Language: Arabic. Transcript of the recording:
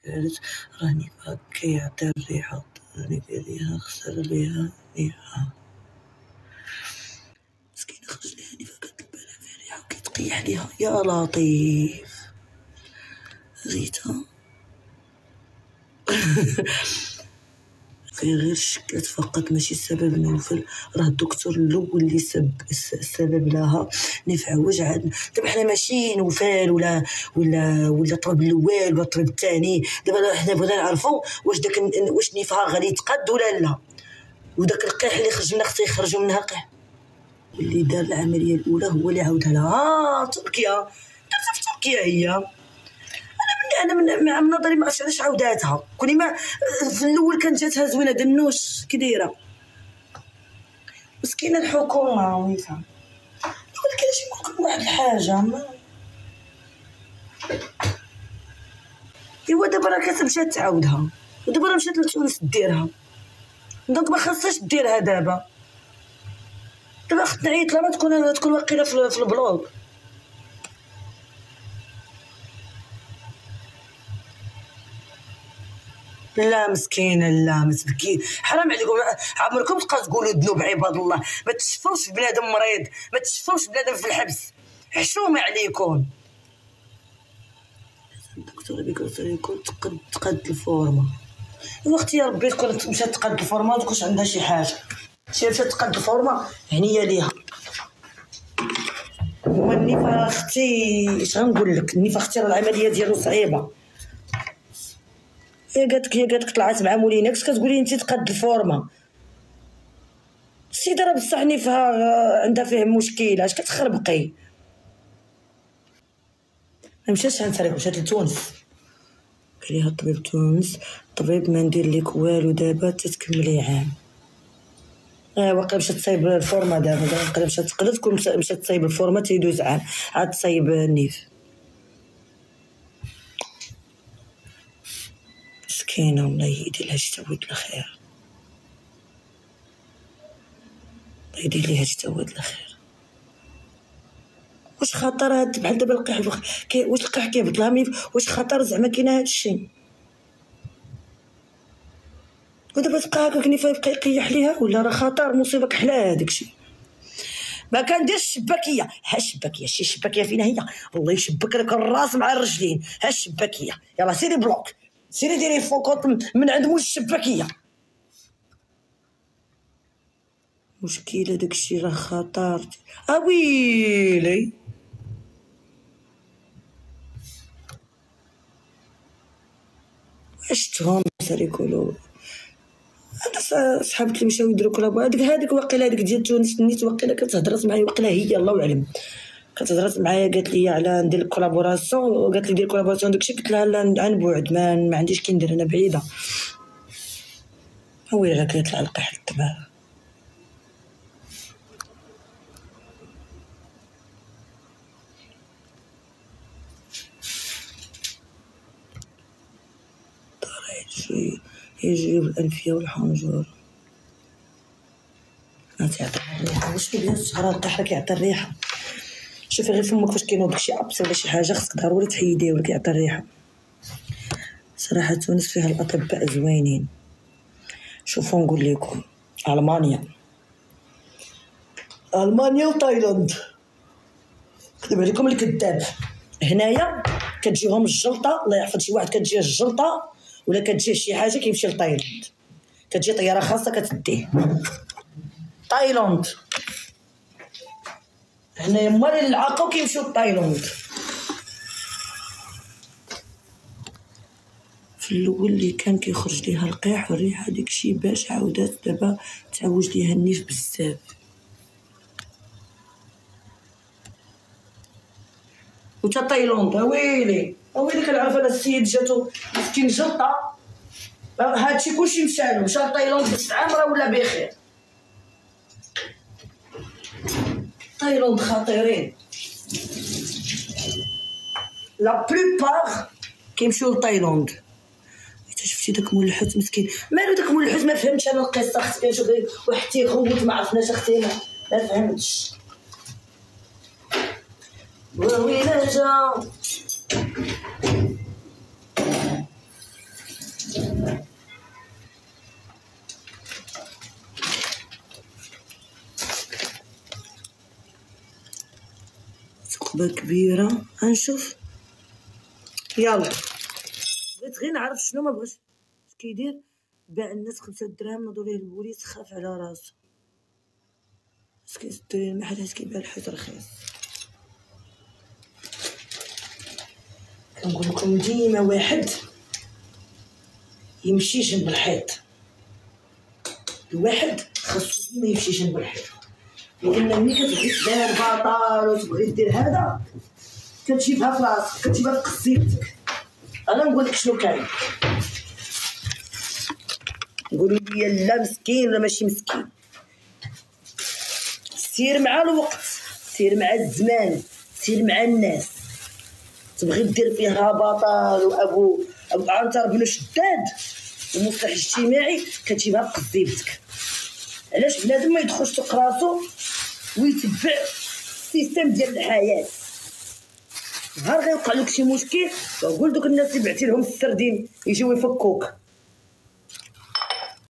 قالت راني كيعطي الريحة، راني قال ليها خسر ليها ريحة. مسكينة خرج ليها نيفا كتلبالها في ريحة وكيتقيح ليها. يا لطيف غيتها فيه غير الشكات فقط ماشي السبب نوفل. راه الدكتور الاول اللي السبب لها نفع وجع. دابا حنا ماشي نوفل ولا طرب الاول ولا طرب الثاني. دابا حنا بغينا نعرفوا واش نفعها غادي يتقاد ولا لا، وداك القيح اللي خرج منها خصو يخرجوا منها قيح. واللي دار العمليه الاولى هو اللي عاودها لها. تركيا درتها في تركيا هي. انا من نظري ما عرفتش علاش عاوداتها. كوني ما في الاول كانت جاتها زوينه دنوش كي دايره. مسكينه الحكومه ويفهم. ولكن اش نقول لكم واحد الحاجه، ايوا دابا راه كتمشي تعاودها، ودابا راه مشات لتونس ديرها. دونك ما خاصهاش ديرها دابا خصنا نعيط لها تكون واقيله في البلوك. لا مسكينه لا ما تبكي، حرام عليكم. عمركم تبقاو تقولوا ذنوب عباد الله؟ ما تشفوش بنادم مريض، ما تشفوش بنادم في الحبس، حشومه عليكم. الدكتور يكون تقاد الفورمه. وقت يا ربي تكون مشات تقاد الفورمه ما تكونش عندها شي حاجه. شي مشات تقاد الفورمه هنيه ليها. هو النفا اختي اش غنقول لك، النفا اختي العمليه ديالو صعيبه. هي قالت طلعت مع مولينكس كتقولي انت تقاد الفورمه. السيده راه بصح نفها عندها فيه مشكل، اش كتخربقي؟ ما مشاتش عند فريق، مشات لتونس. قال ليها الطبيب تونس الطبيب ما ندير لك والو دابا تتكملي عام. واقيلا مشات تصايب الفورمه دابا واقيلا مشات تقدر تكون مشات تصايب الفورمه تيدوز عام عاد تصايب النيف. مسكينه والله يدير لها شي تعود الخير، الله يدير ليها شي تعود الخير. واش خطر هاد بحال دابا القيح واش القيح كيهبط لها؟ واش خطر زعما كاين هادشي؟ ودابا تبقى هكاك نيفا يبقى يقيح ليها ولا راه خطر مصيبه كحله هذاك الشيء. ما كنديرش الشباكيه. ها الشباكيه شي شباكيه فينا هي، الله يشبك لك الراس مع الرجلين. ها الشباكيه يلا سيري بلوك، سيري ديري فوكوط من عند موش الشباكيه. مشكله داكشي راه خطر. اويلي شفتهم ساريكولو هذا صحابتي اللي مشاو يديروا كلابو. هذيك واقيلا هذيك ديال تونس نيت واقيلا كتهضرات معايا، واقيلا هي الله اعلم كتهضرات معايا قالت لي على ندير الكولابوراسيون، قالت لي دير كولابوراسيون داكشي. قلت لها لا عن بعد ما عنديش كي ندير انا بعيده. ويلي قالت لها القيح الدماغ. يجي الأنفية والحنجر ما تعطي الريحة. واش كيدير الشهر القيح كيعطي الريحة؟ شوفي غير فمك فاش كينوض شي عبس ولا شي حاجة خصك ضروري تحيديه ولا كيعطي الريحة. صراحة تونس فيها الأطباء زوينين. شوفوا نقول لكم ألمانيا وتايلاند كتب عليكم الكذاب. هنايا كتجيهم الجلطة، الله يحفظ شي واحد كتجيه الجلطة ولا كتجيه شي حاجه كيمشي لتايلاند، كتجي طياره خاصه كتديه تايلاند. هنايا مال العاقه وكيمشيو لتايلاند. في الاول اللي كان كيخرج ليها القيح والريحه داكشي باش عاودات دابا تعوج ليها النيف بزاف. وتا تايلاند ويلي كنعرف انا السيد جاتو مسكين جلطه هادشي كلشي مشالو مشى لتايلاند باش عام راه ولا بخير. تايلاند خطيرين، لا بلوبار كيمشيو لتايلاند. شفتي داك مول الحوت مسكين مالو داك مول الحوت ما فهمتش انا القصه. اختي كنشوف واحد تيخوت ما عرفناش اختي ما فهمتش. ويلا جا قصبة كبيرة. غنشوف. يلا بغيت غير نعرف شنو ما بغيتش كيدير. باع الناس 5 دراهم، نوضو ليه البوليس، خاف على راسو. بس كيسدو ليه المحل حيت كيبيع الحيط رخيص. كنقول لكم ديما واحد يمشي جنب الحيط. الواحد خاصو ديما يمشي جنب الحيط، لان ملي كتبغي تبيع البطال وتبغي دير هذا كتجيبها في راسك، كتجيبها في قصيبتك. انا نقول لك شنو كاين. قولوا لي لا مسكين ولا ماشي مسكين. سير مع الوقت، سير مع الزمان، سير مع الناس. تبغي دير فيها بطل وابو عنتر بن شداد ومصلح اجتماعي، كتجيبها بقصيبتك. علاش بنادم ما يدخلش سوق راسو ويتبع السيستم ديال الحياه؟ نهار غيوقع لك شي مشكل وقول دوك الناس اللي بعتي لهم السردين يجيو يفكوك.